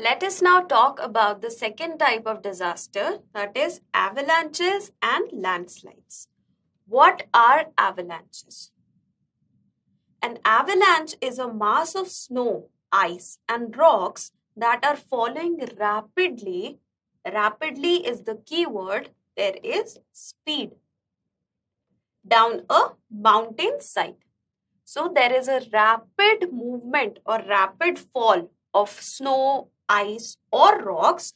Let us now talk about the second type of disaster, that is avalanches and landslides. What are avalanches? An avalanche is a mass of snow, ice, and rocks that are falling rapidly. Rapidly is the key word. There is speed down a mountain side. So there is a rapid movement or rapid fall of snow, ice, or rocks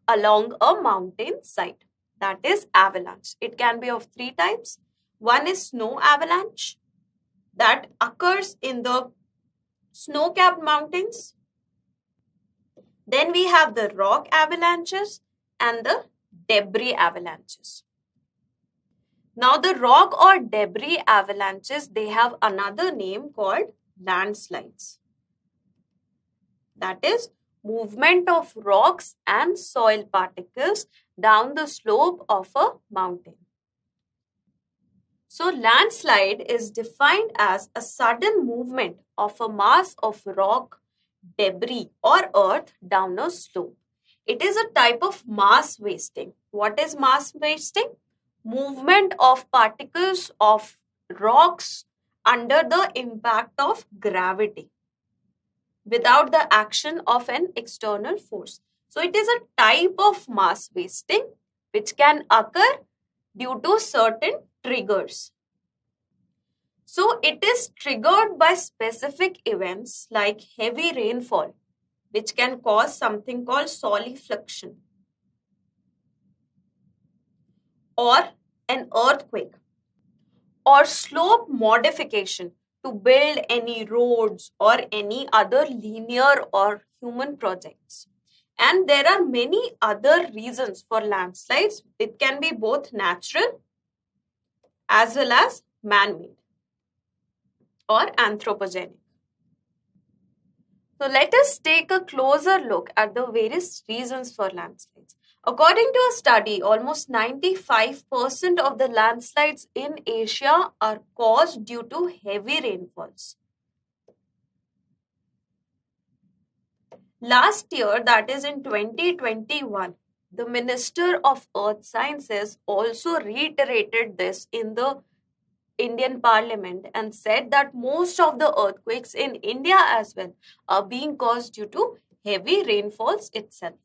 along a mountain side. That is avalanche. It can be of three types. One is snow avalanche that occurs in the snow-capped mountains. Then we have the rock avalanches and the debris avalanches. Now the rock or debris avalanches, they have another name called landslides. That is movement of rocks and soil particles down the slope of a mountain. So landslide is defined as a sudden movement of a mass of rock, debris or earth down a slope. It is a type of mass wasting. What is mass wasting? Movement of particles of rocks under the impact of gravity without the action of an external force. So it is a type of mass wasting which can occur due to certain triggers. So it is triggered by specific events like heavy rainfall, which can cause something called solifluction, or an earthquake, or slope modification to build any roads or any other linear or human projects. And there are many other reasons for landslides. It can be both natural as well as man-made or anthropogenic. So let us take a closer look at the various reasons for landslides. According to a study, almost 95% of the landslides in Asia are caused due to heavy rainfalls. Last year, that is in 2021, the Minister of Earth Sciences also reiterated this in the Indian Parliament and said that most of the earthquakes in India as well are being caused due to heavy rainfalls itself.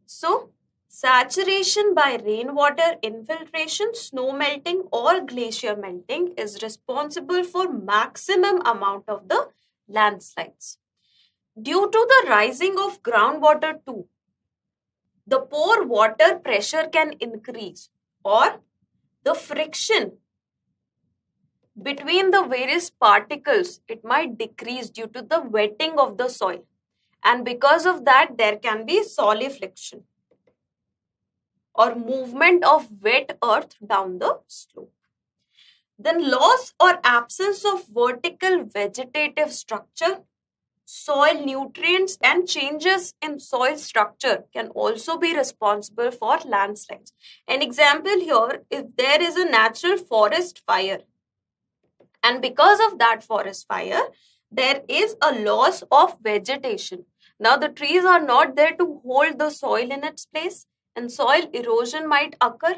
So, saturation by rainwater infiltration, snow melting or glacier melting is responsible for maximum amount of the landslides. Due to the rising of groundwater too, the pore water pressure can increase, or the friction between the various particles, it might decrease due to the wetting of the soil. And because of that, there can be solifluction or movement of wet earth down the slope. Then loss or absence of vertical vegetative structure, soil nutrients and changes in soil structure can also be responsible for landslides. An example here, if there is a natural forest fire, and because of that forest fire, there is a loss of vegetation. Now the trees are not there to hold the soil in its place, and soil erosion might occur.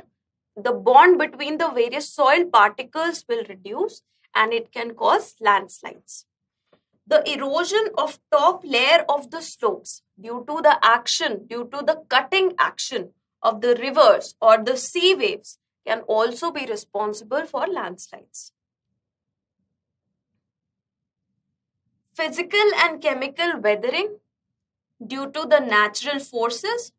The bond between the various soil particles will reduce and it can cause landslides. The erosion of top layer of the slopes due to the cutting action of the rivers or the sea waves can also be responsible for landslides. Physical and chemical weathering due to the natural forces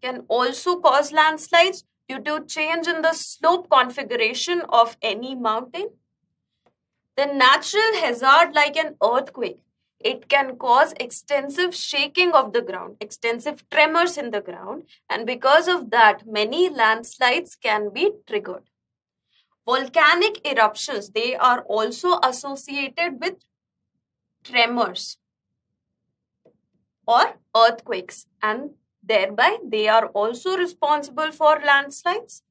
can also cause landslides due to change in the slope configuration of any mountain. The natural hazard like an earthquake, it can cause extensive shaking of the ground, extensive tremors in the ground, and because of that, many landslides can be triggered. Volcanic eruptions, they are also associated with tremors or earthquakes, and thereby they are also responsible for landslides.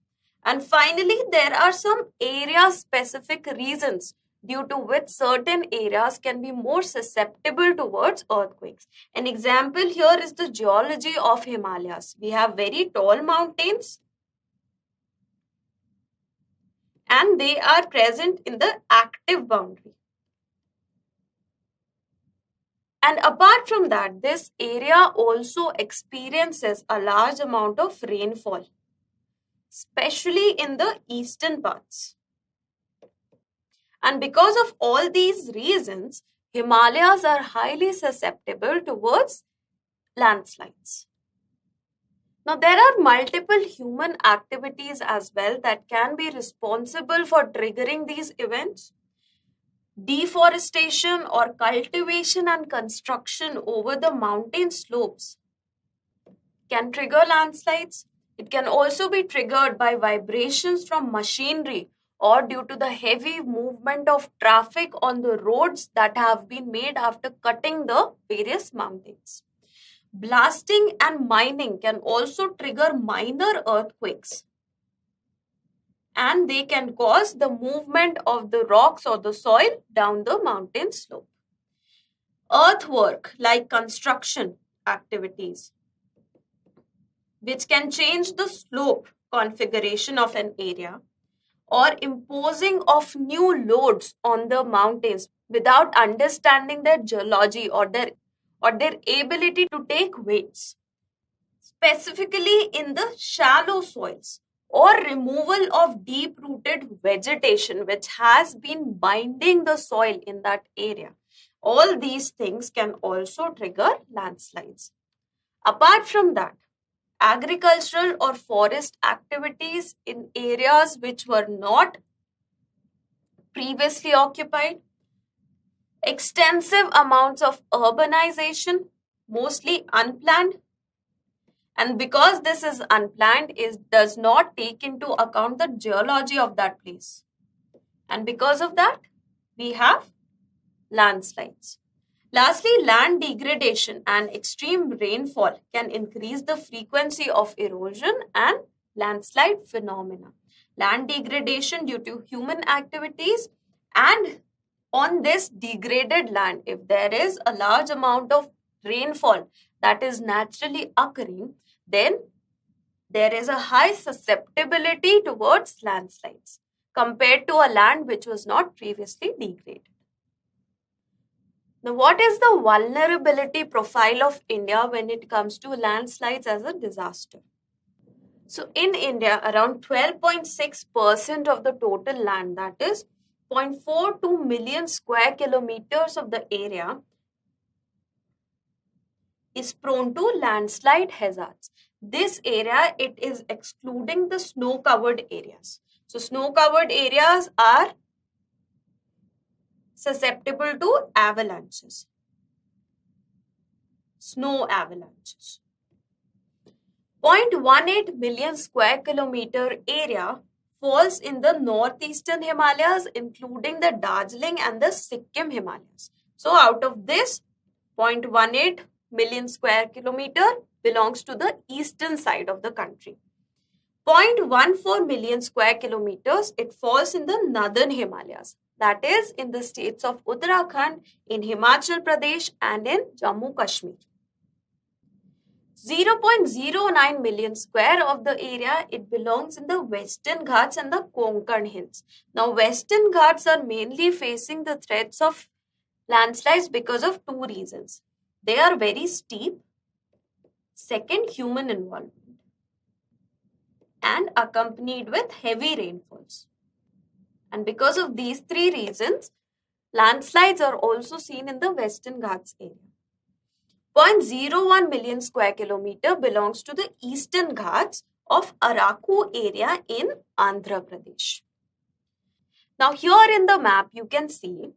And finally, there are some area-specific reasons due to which certain areas can be more susceptible towards earthquakes. An example here is the geology of Himalayas. We have very tall mountains and they are present in the active boundary. And apart from that, this area also experiences a large amount of rainfall, especially in the eastern parts. And because of all these reasons, Himalayas are highly susceptible towards landslides. Now, there are multiple human activities as well that can be responsible for triggering these events. Deforestation or cultivation and construction over the mountain slopes can trigger landslides. It can also be triggered by vibrations from machinery or due to the heavy movement of traffic on the roads that have been made after cutting the various mountains. Blasting and mining can also trigger minor earthquakes, and they can cause the movement of the rocks or the soil down the mountain slope. Earthwork like construction activities, which can change the slope configuration of an area, or imposing of new loads on the mountains without understanding their geology or their ability to take weights, specifically in the shallow soils, or removal of deep-rooted vegetation which has been binding the soil in that area. All these things can also trigger landslides. Apart from that, agricultural or forest activities in areas which were not previously occupied, extensive amounts of urbanization, mostly unplanned, and because this is unplanned, it does not take into account the geology of that place. And because of that, we have landslides. Lastly, land degradation and extreme rainfall can increase the frequency of erosion and landslide phenomena. Land degradation due to human activities, and on this degraded land, if there is a large amount of rainfall that is naturally occurring, then there is a high susceptibility towards landslides compared to a land which was not previously degraded. Now, what is the vulnerability profile of India when it comes to landslides as a disaster? So, in India, around 12.6% of the total land, that is 0.42 million square kilometers of the area, is prone to landslide hazards. This area, it is excluding the snow-covered areas. So, snow-covered areas are susceptible to avalanches, snow avalanches. 0.18 million square kilometer area falls in the northeastern Himalayas, including the Darjeeling and the Sikkim Himalayas. So, out of this, 0.18 million square kilometer belongs to the eastern side of the country. 0.14 million square kilometers, it falls in the northern Himalayas. That is in the states of Uttarakhand, in Himachal Pradesh and in Jammu Kashmir. 0.09 million square of the area, it belongs in the Western Ghats and the Konkan Hills. Now, Western Ghats are mainly facing the threats of landslides because of two reasons. They are very steep. Second, human involvement, and accompanied with heavy rainfalls. And because of these three reasons, landslides are also seen in the Western Ghats area. 0.01 million square kilometer belongs to the Eastern Ghats of Araku area in Andhra Pradesh. Now, here in the map, you can see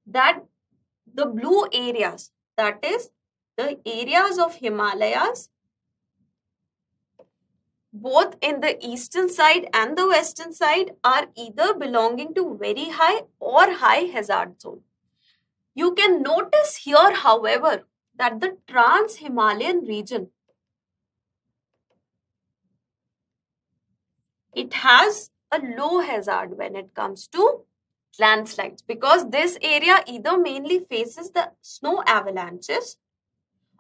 that the blue areas, that is the areas of Himalayas, both in the eastern side and the western side, are either belonging to very high or high hazard zone. You can notice here, however, that the Trans-Himalayan region, it has a low hazard when it comes to landslides, because this area either mainly faces the snow avalanches,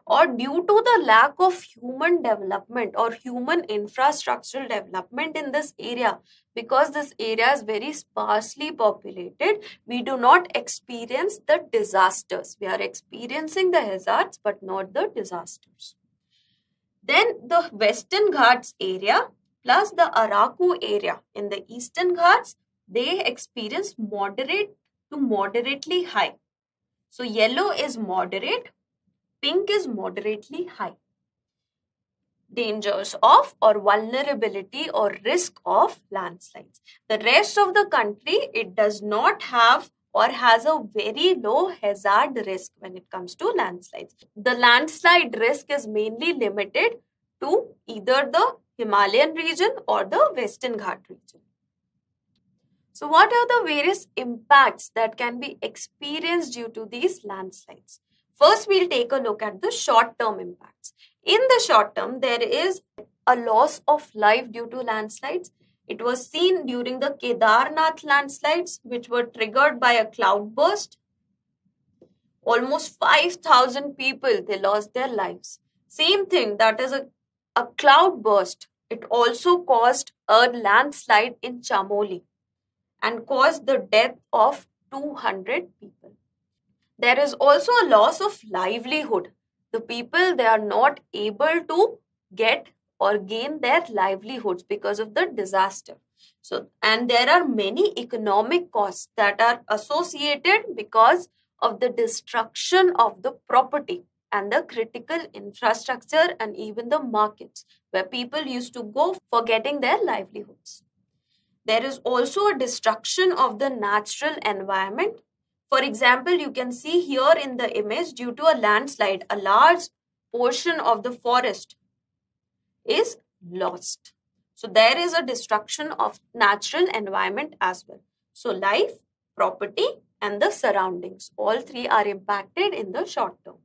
or due to the lack of human development or human infrastructural development in this area, because this area is very sparsely populated, we do not experience the disasters. We are experiencing the hazards but not the disasters. Then the Western Ghats area plus the Araku area in the Eastern Ghats, they experience moderate to moderately high. So yellow is moderate, pink is moderately high dangers of or vulnerability or risk of landslides. The rest of the country, it does not have or has a very low hazard risk when it comes to landslides. The landslide risk is mainly limited to either the Himalayan region or the Western Ghat region. So what are the various impacts that can be experienced due to these landslides? First, we'll take a look at the short-term impacts. In the short term, there is a loss of life due to landslides. It was seen during the Kedarnath landslides, which were triggered by a cloudburst. Almost 5,000 people, they lost their lives. Same thing, that is a cloudburst. It also caused a landslide in Chamoli and caused the death of 200 people. There is also a loss of livelihood. The people, they are not able to get or gain their livelihoods because of the disaster. So, and there are many economic costs that are associated because of the destruction of the property and the critical infrastructure and even the markets where people used to go for getting their livelihoods. There is also a destruction of the natural environment. For example, you can see here in the image, due to a landslide, a large portion of the forest is lost. So there is a destruction of natural environment as well. So life, property, and the surroundings, all three are impacted in the short term.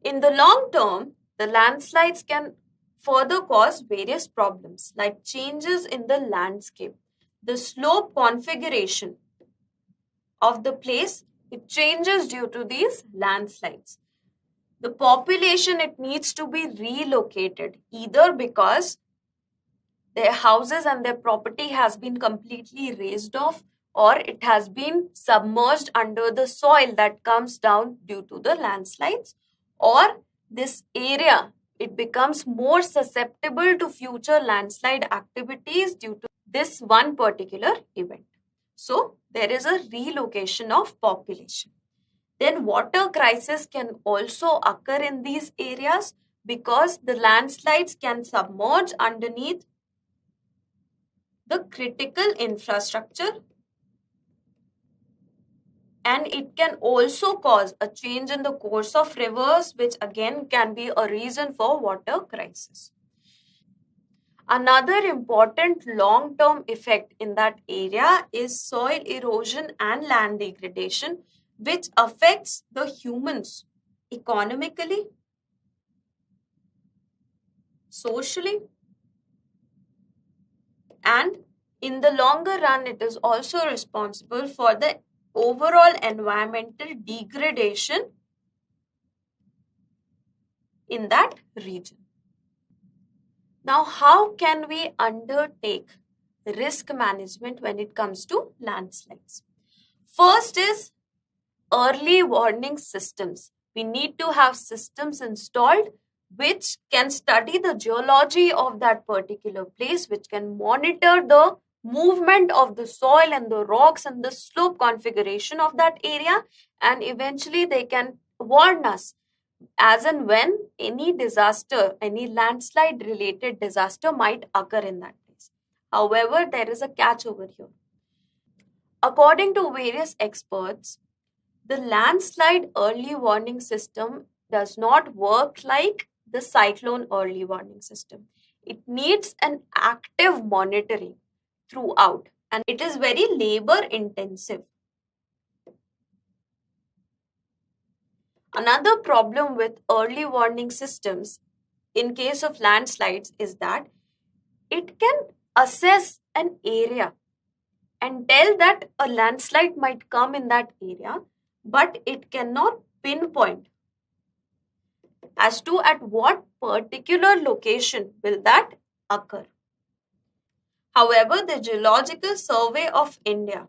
In the long term, the landslides can further cause various problems like changes in the landscape. The slope configuration of the place, it changes due to these landslides. The population, it needs to be relocated either because their houses and their property has been completely razed off, or it has been submerged under the soil that comes down due to the landslides, or this area, it becomes more susceptible to future landslide activities due to this one particular event. So there is a relocation of population. Then water crisis can also occur in these areas because the landslides can submerge underneath the critical infrastructure, and it can also cause a change in the course of rivers, which again can be a reason for water crisis. Another important long-term effect in that area is soil erosion and land degradation, which affects the humans economically, socially, and in the longer run, it is also responsible for the overall environmental degradation in that region. Now, how can we undertake risk management when it comes to landslides? First is early warning systems. We need to have systems installed which can study the geology of that particular place, which can monitor the movement of the soil and the rocks and the slope configuration of that area, and eventually they can warn us as and when any disaster, any landslide related disaster might occur in that place. However, there is a catch over here. According to various experts, the landslide early warning system does not work like the cyclone early warning system. It needs an active monitoring throughout, and it is very labor intensive. Another problem with early warning systems in case of landslides is that it can assess an area and tell that a landslide might come in that area, but it cannot pinpoint as to at what particular location will that occur. However, the Geological Survey of India,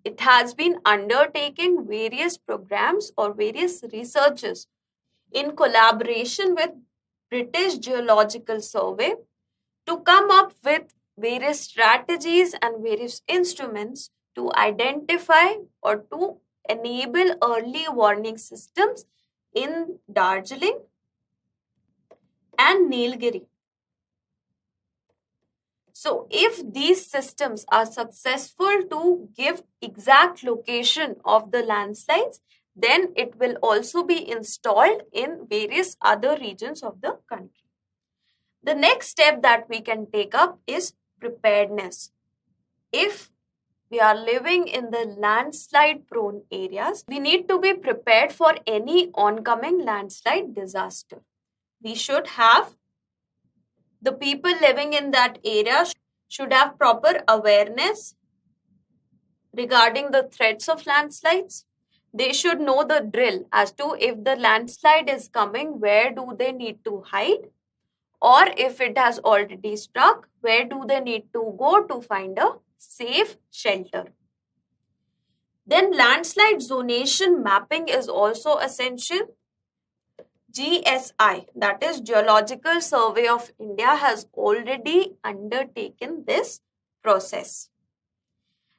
it has been undertaking various programs or various researches in collaboration with British Geological Survey to come up with various strategies and various instruments to identify or to enable early warning systems in Darjeeling and Nilgiri. So if these systems are successful to give exact location of the landslides, then it will also be installed in various other regions of the country. The next step that we can take up is preparedness. If we are living in the landslide prone areas, we need to be prepared for any oncoming landslide disaster. We should have the people living in that area should have proper awareness regarding the threats of landslides. They should know the drill as to if the landslide is coming, where do they need to hide, or if it has already struck, where do they need to go to find a safe shelter. Then landslide zonation mapping is also essential. GSI, that is Geological Survey of India, has already undertaken this process.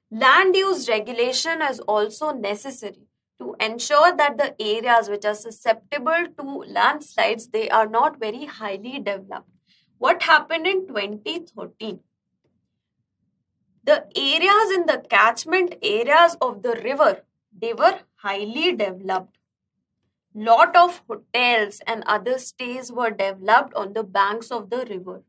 Land use regulation is also necessary to ensure that the areas which are susceptible to landslides, they are not very highly developed. What happened in 2013? The areas in the catchment areas of the river, they were highly developed. Lot of hotels and other stays were developed on the banks of the river.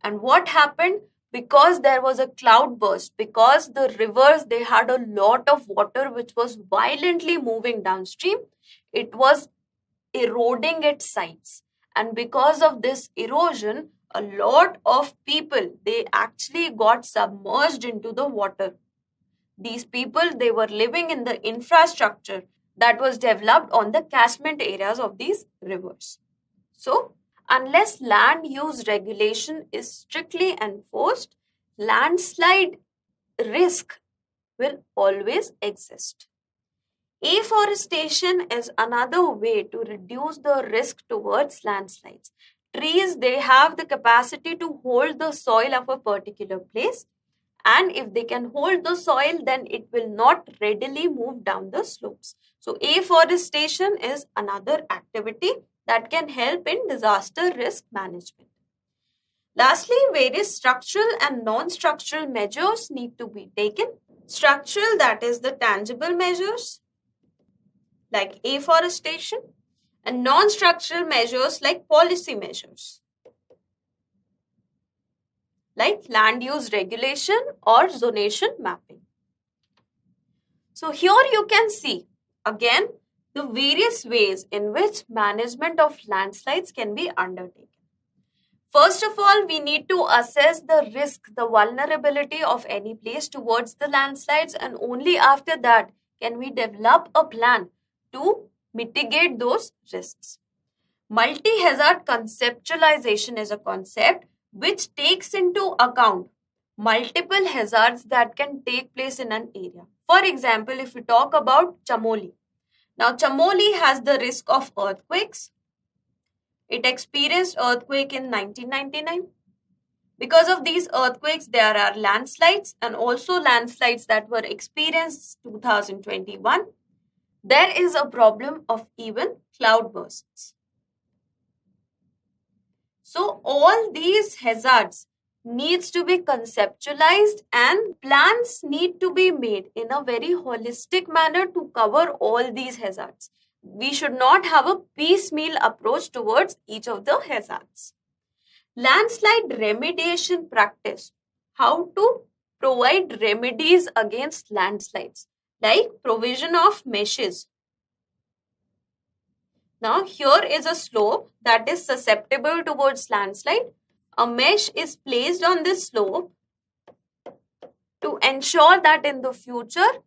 And what happened? Because there was a cloud burst, because the rivers, they had a lot of water which was violently moving downstream, it was eroding its sides. And because of this erosion, a lot of people, they actually got submerged into the water. These people, they were living in the infrastructure that was developed on the catchment areas of these rivers. So, unless land use regulation is strictly enforced, landslide risk will always exist. Afforestation is another way to reduce the risk towards landslides. Trees, they have the capacity to hold the soil of a particular place, and if they can hold the soil, then it will not readily move down the slopes. So afforestation is another activity that can help in disaster risk management. Lastly, various structural and non-structural measures need to be taken. Structural, that is the tangible measures like afforestation, and non-structural measures like policy measures, like land use regulation or zonation mapping. So here you can see again the various ways in which management of landslides can be undertaken. First of all, we need to assess the risk, the vulnerability of any place towards the landslides, and only after that can we develop a plan to mitigate those risks. Multi-hazard conceptualization is a concept which takes into account multiple hazards that can take place in an area. For example, if we talk about Chamoli. Now, Chamoli has the risk of earthquakes. It experienced earthquake in 1999. Because of these earthquakes, there are landslides and also landslides that were experienced 2021. There is a problem of even cloudbursts. So all these hazards needs to be conceptualized and plans need to be made in a very holistic manner to cover all these hazards. We should not have a piecemeal approach towards each of the hazards. Landslide remediation practice. How to provide remedies against landslides, like provision of meshes. Now here is a slope that is susceptible towards landslide. A mesh is placed on this slope to ensure that in the future,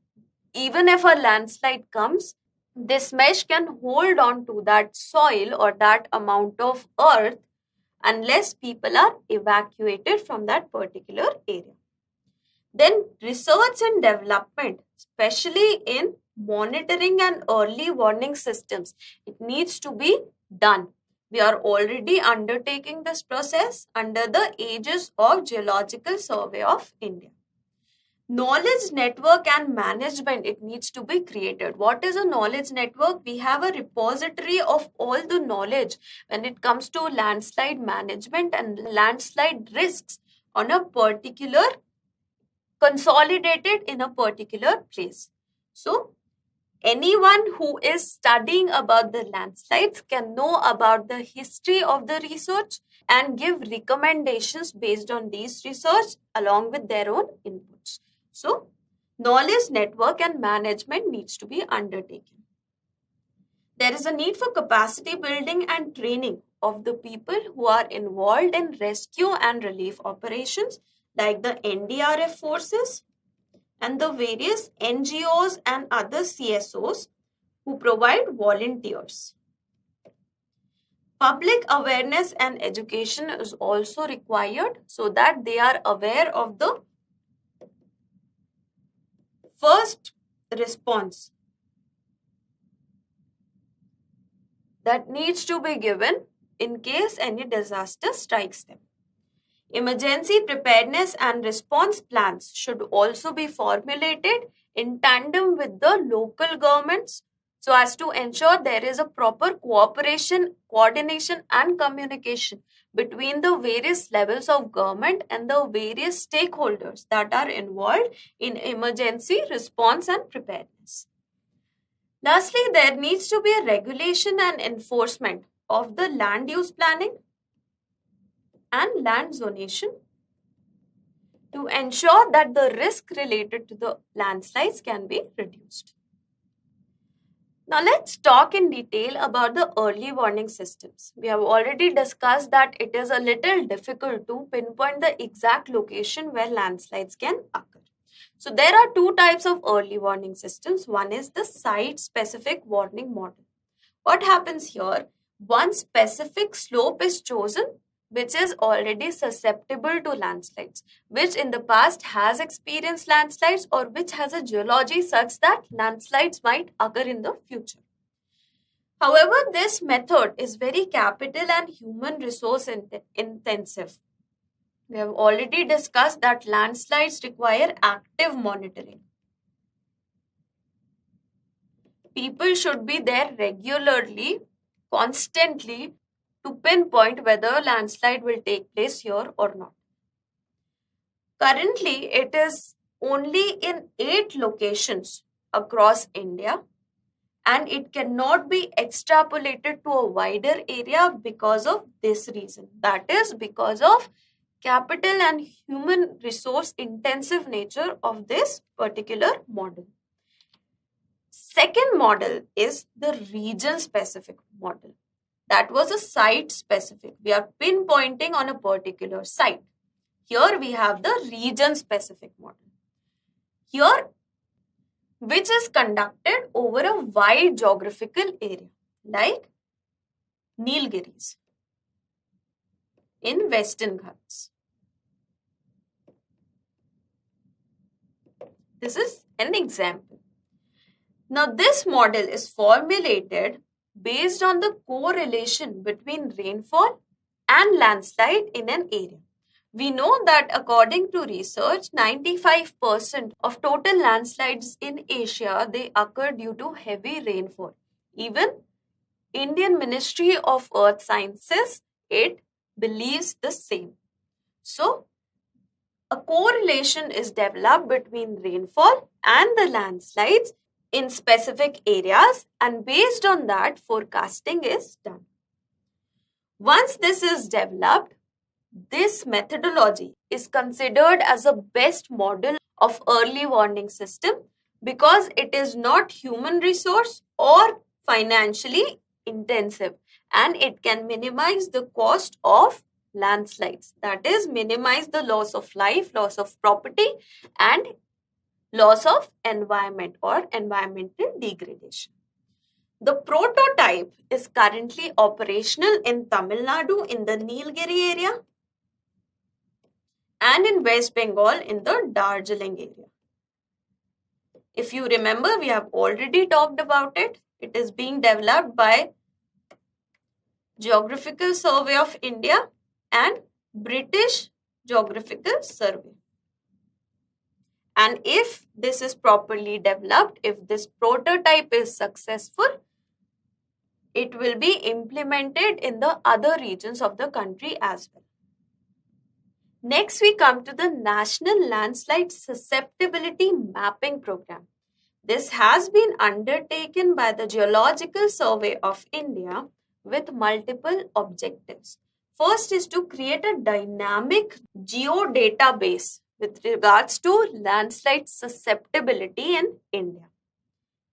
even if a landslide comes, this mesh can hold on to that soil or that amount of earth unless people are evacuated from that particular area. Then research and development, especially in monitoring and early warning systems, it needs to be done. We are already undertaking this process under the aegis of Geological Survey of India. Knowledge network and management, it needs to be created. What is a knowledge network? We have a repository of all the knowledge when it comes to landslide management and landslide risks on a particular, consolidated in a particular place. So anyone who is studying about the landslides can know about the history of the research and give recommendations based on these research along with their own inputs. So, knowledge network and management needs to be undertaken. There is a need for capacity building and training of the people who are involved in rescue and relief operations like the NDRF forces and the various NGOs and other CSOs who provide volunteers. Public awareness and education is also required so that they are aware of the first response that needs to be given in case any disaster strikes them. Emergency preparedness and response plans should also be formulated in tandem with the local governments so as to ensure there is a proper cooperation, coordination and communication between the various levels of government and the various stakeholders that are involved in emergency response and preparedness. Lastly, there needs to be a regulation and enforcement of the land use planning and land zonation to ensure that the risk related to the landslides can be reduced. Now let's talk in detail about the early warning systems. We have already discussed that it is a little difficult to pinpoint the exact location where landslides can occur. So there are two types of early warning systems. One is the site-specific warning model. What happens here? One specific slope is chosen which is already susceptible to landslides, which in the past has experienced landslides or which has a geology such that landslides might occur in the future. However, this method is very capital and human resource intensive. We have already discussed that landslides require active monitoring. People should be there regularly, constantly, to pinpoint whether a landslide will take place here or not. Currently, it is only in 8 locations across India and it cannot be extrapolated to a wider area because of this reason. That is because of capital and human resource intensive nature of this particular model. Second model is the region specific model. That was a site specific. We are pinpointing on a particular site. Here we have the region specific model. Here, which is conducted over a wide geographical area like Nilgiris in Western Ghats. This is an example. Now this model is formulated based on the correlation between rainfall and landslide in an area. We know that according to research, 95% of total landslides in Asia, they occur due to heavy rainfall. Even Indian Ministry of Earth Sciences, it believes the same. So, a correlation is developed between rainfall and the landslides in specific areas, and based on that, forecasting is done. Once this is developed, this methodology is considered as a best model of early warning system because it is not human resource or financially intensive and it can minimize the cost of landslides. That is, minimize the loss of life, loss of property, and loss of environment or environmental degradation. The prototype is currently operational in Tamil Nadu in the Nilgiri area and in West Bengal in the Darjeeling area. If you remember, we have already talked about it. It is being developed by Geographical Survey of India and British Geographical Survey. And if this is properly developed, if this prototype is successful, it will be implemented in the other regions of the country as well. Next, we come to the National Landslide Susceptibility Mapping Program. This has been undertaken by the Geological Survey of India with multiple objectives. First is to create a dynamic geodatabase with regards to landslide susceptibility in India.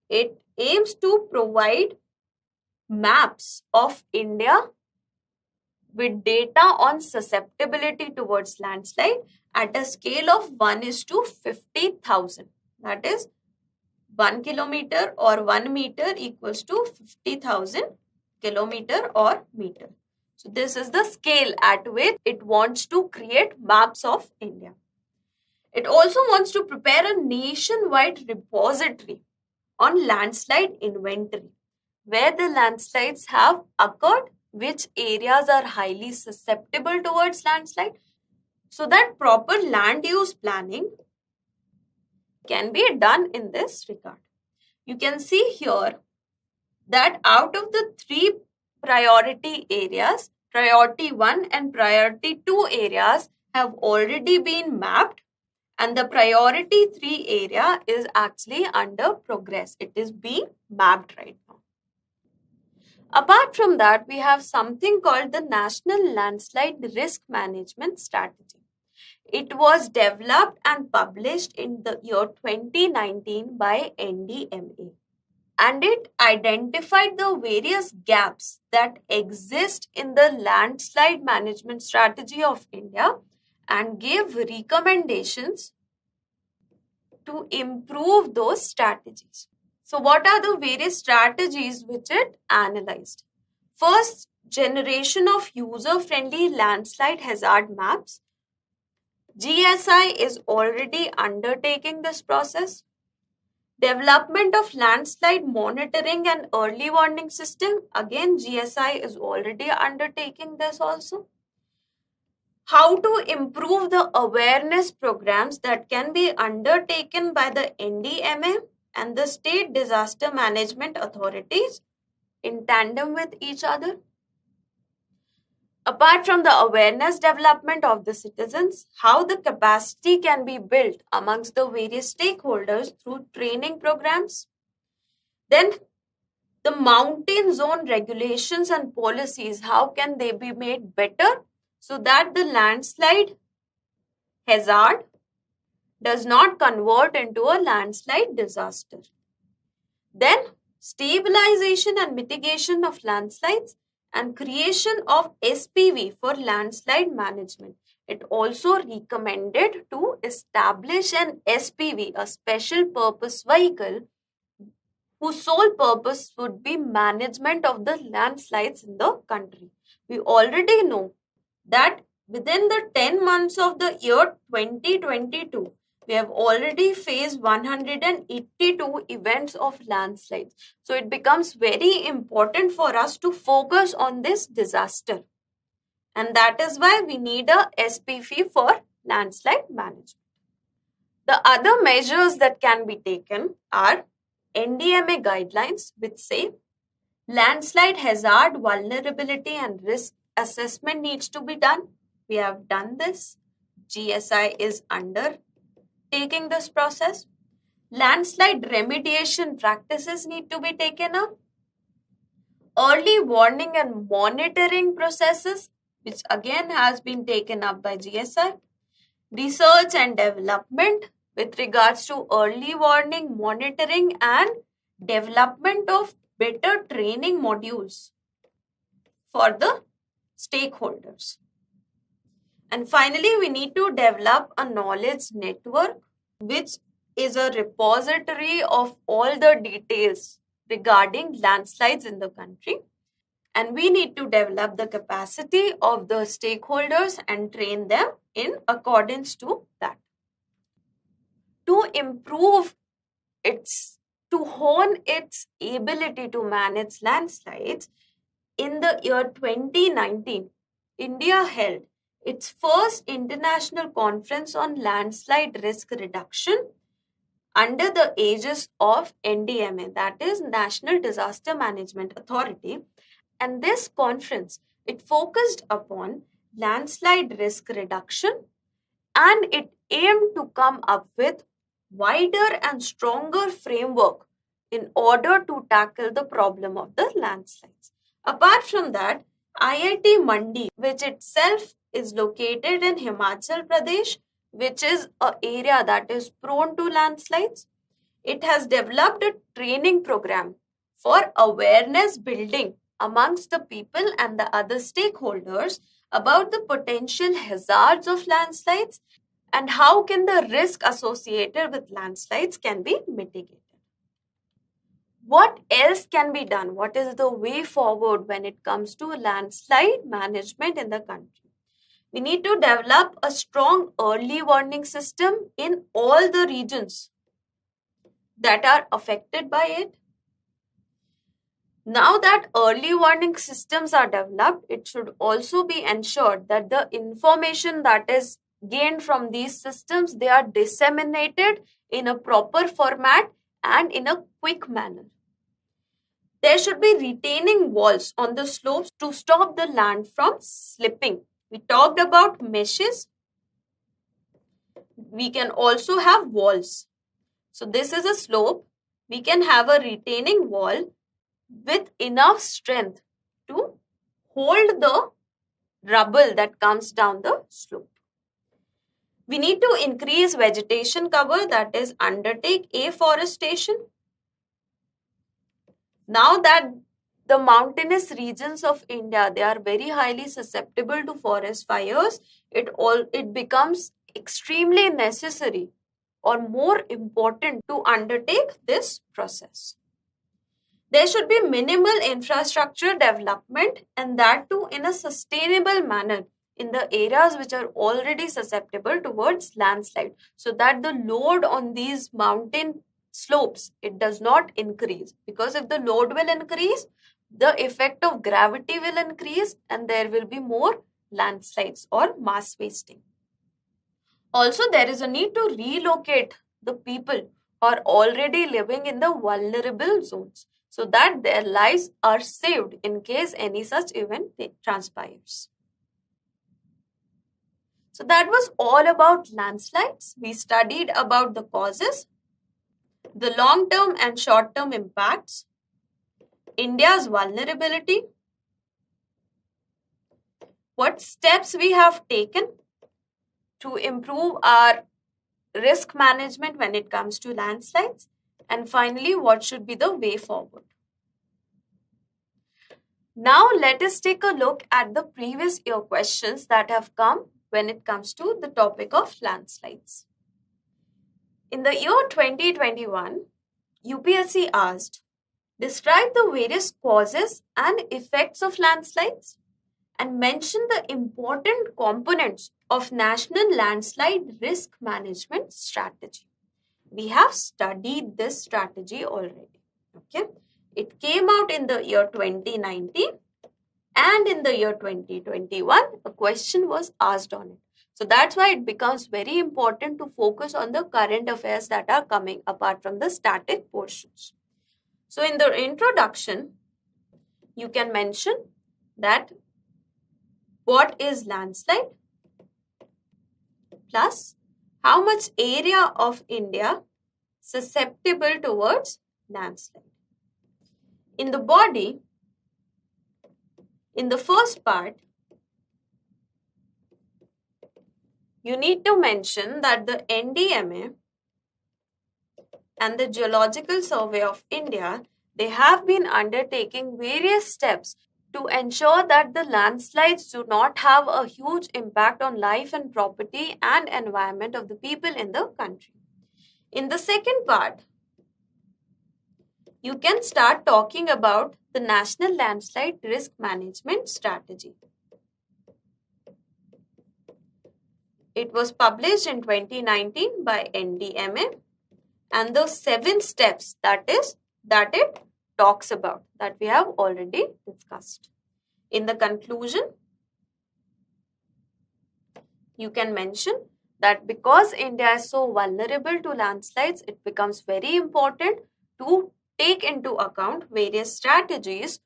It aims to provide maps of India with data on susceptibility towards landslide at a scale of 1:50,000. That is, 1 kilometer or 1 meter equals to 50,000 kilometer or meter. So this is the scale at which it wants to create maps of India. It also wants to prepare a nationwide repository on landslide inventory, where the landslides have occurred, which areas are highly susceptible towards landslide, so that proper land use planning can be done in this regard. You can see here that out of the 3 priority areas, priority 1 and priority 2 areas have already been mapped, and the priority 3 area is actually under progress. It is being mapped right now. Apart from that, we have something called the National Landslide Risk Management Strategy. It was developed and published in the year 2019 by NDMA. And it identified the various gaps that exist in the landslide management strategy of India and gave recommendations to improve those strategies. So what are the various strategies which it analyzed? First, generation of user-friendly landslide hazard maps. GSI is already undertaking this process. Development of landslide monitoring and early warning system. Again, GSI is already undertaking this also. How to improve the awareness programs that can be undertaken by the NDMA and the state disaster management authorities in tandem with each other. Apart from the awareness development of the citizens, how the capacity can be built amongst the various stakeholders through training programs. Then the mountain zone regulations and policies, how can they be made better so that the landslide hazard does not convert into a landslide disaster. Then stabilization and mitigation of landslides and creation of SPV for landslide management. It also recommended to establish an SPV, a special purpose vehicle, whose sole purpose would be management of the landslides in the country. We already know that within the 10 months of the year 2022, we have already faced 182 events of landslides. So it becomes very important for us to focus on this disaster. And that is why we need a SPV for landslide management. The other measures that can be taken are NDMA guidelines, which say landslide hazard, vulnerability and risk assessment needs to be done. We have done this. GSI is undertaking this process. Landslide remediation practices need to be taken up. Early warning and monitoring processes, which again has been taken up by GSI. Research and development with regards to early warning, monitoring and development of better training modules for the stakeholders. And finally, we need to develop a knowledge network, which is a repository of all the details regarding landslides in the country. And we need to develop the capacity of the stakeholders and train them in accordance to that. To improve to hone its ability to manage landslides, in the year 2019, India held its first international conference on landslide risk reduction under the aegis of NDMA, that is National Disaster Management Authority. And this conference, it focused upon landslide risk reduction, and it aimed to come up with wider and stronger framework in order to tackle the problem of the landslides. Apart from that, IIT Mandi, which itself is located in Himachal Pradesh, which is an area that is prone to landslides, it has developed a training program for awareness building amongst the people and the other stakeholders about the potential hazards of landslides and how can the risk associated with landslides can be mitigated. What else can be done? What is the way forward when it comes to landslide management in the country? We need to develop a strong early warning system in all the regions that are affected by it. Now that early warning systems are developed, it should also be ensured that the information that is gained from these systems, they are disseminated in a proper format and in a quick manner. There should be retaining walls on the slopes to stop the land from slipping. We talked about meshes. We can also have walls. So this is a slope. We can have a retaining wall with enough strength to hold the rubble that comes down the slope. We need to increase vegetation cover, that is undertake afforestation. Now that the mountainous regions of India, they are very highly susceptible to forest fires, it becomes extremely necessary or more important to undertake this process. There should be minimal infrastructure development, and that too in a sustainable manner in the areas which are already susceptible towards landslide, so that the load on these mountain slopes, it does not increase, because if the load will increase, the effect of gravity will increase and there will be more landslides or mass wasting. Also, there is a need to relocate the people who are already living in the vulnerable zones so that their lives are saved in case any such event transpires. So that was all about landslides. We studied about the causes, the long-term and short-term impacts, India's vulnerability, what steps we have taken to improve our risk management when it comes to landslides, and finally, what should be the way forward. Now, let us take a look at the previous year questions that have come when it comes to the topic of landslides. In the year 2021, UPSC asked, describe the various causes and effects of landslides and mention the important components of National Landslide Risk Management Strategy. We have studied this strategy already. Okay, it came out in the year 2019, and in the year 2021, a question was asked on it. So that's why it becomes very important to focus on the current affairs that are coming apart from the static portions. So in the introduction, you can mention that what is landslide plus how much area of India susceptible towards landslide. In the body, in the first part, you need to mention that the NDMA and the Geological Survey of India, they have been undertaking various steps to ensure that the landslides do not have a huge impact on life and property and environment of the people in the country. In the second part, you can start talking about the National Landslide Risk Management Strategy. It was published in 2019 by NDMA, and the 7 steps that it talks about that we have already discussed. In the conclusion, you can mention that because India is so vulnerable to landslides, it becomes very important to take into account various strategies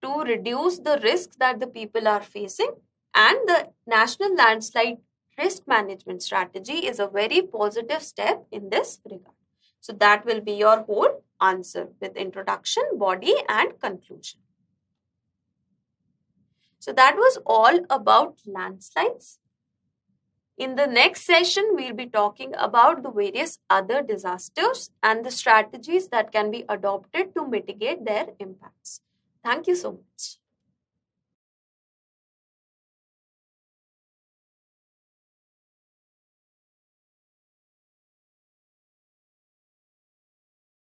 to reduce the risks that the people are facing, and the National Landslide Risk Management Strategy is a very positive step in this regard. So that will be your whole answer with introduction, body and conclusion. So that was all about landslides. In the next session, we'll be talking about the various other disasters and the strategies that can be adopted to mitigate their impacts. Thank you so much.